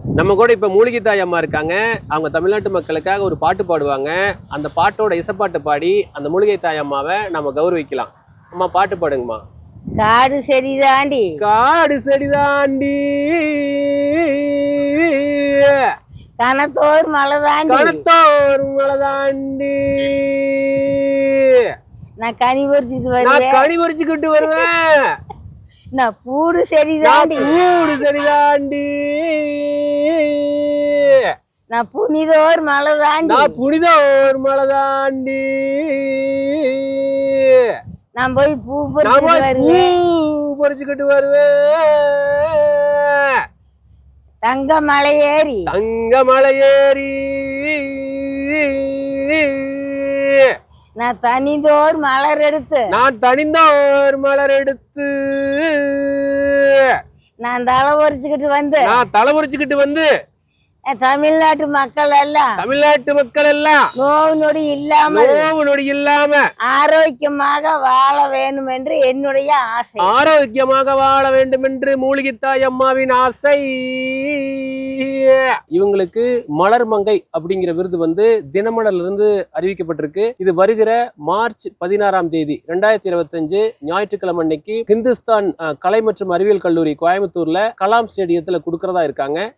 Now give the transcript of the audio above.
நம்ம கூட இப்ப மூலிகை தாய் அம்மா இருக்காங்க. அவங்க தமிழ்நாட்டு மக்களுக்காக ஒரு பாட்டு பாடுவாங்க. அந்த பாட்டோட இசைப்பாட்டு பாடி அந்த மூலிகை தாய் அம்மாவை நம்ம கௌரவிக்கலாம். அம்மா பாட்டு பாடுங்கம்மா. காடு சரிதாண்டி காடு செடிதாண்டி கனத்தோர் மலை தாண்டி கணத்தோர் மலை தாண்டி நான் கனி பறிச்சுட்டு நான் வருவேன். கனி பறிச்சுக்கிட்டு வருவேன். நான் பூடு நான் சரிதாண்டி கூடு செடிதாண்டி நான் புனிதோர் மலை தாண்டி நான் புனிதோர் மலை தாண்டி நான் போய் பூ நான் பறிச்சுட்டு பூ வருவேன். பறிச்சுக்கிட்டு வருவேன். தங்க மலை ஏறி தங்க மலை ஏறி நான் தனிதோர் மலர் எடுத்து நான் தனிந்தோர் மலர் எடுத்து நான் தலை பறிச்சுக்கிட்டு வந்து நான் தலைமுறிச்சுக்கிட்டு வந்து தமிழ்நாட்டு மக்கள் எல்லாம் தமிழ்நாட்டு மக்கள் எல்லாம் நோவு நொடி இல்லாமல் நோவு நொடி இல்லாம ஆரோக்கியமாக வாழ வேண்டும் என்று என்னுடைய ஆசை. ஆரோக்கியமாக வாழ வேண்டும் என்று மூலிகை தாய் அம்மாவின் ஆசை. இவங்களுக்கு மலர் மங்கை அப்படிங்கிற விருது வந்து தினமலர்ல இருந்து அறிவிக்கப்பட்டிருக்கு. இது வருகிற மார்ச் 16ஆம் தேதி 2025 ஞாயிற்றுக்கிழமை அன்னைக்கு ஹிந்துஸ்தான் கலை மற்றும் அறிவியல் கல்லூரி கோயம்புத்தூர்ல கலாம் ஸ்டேடியத்துல கொடுக்கறதா இருக்காங்க.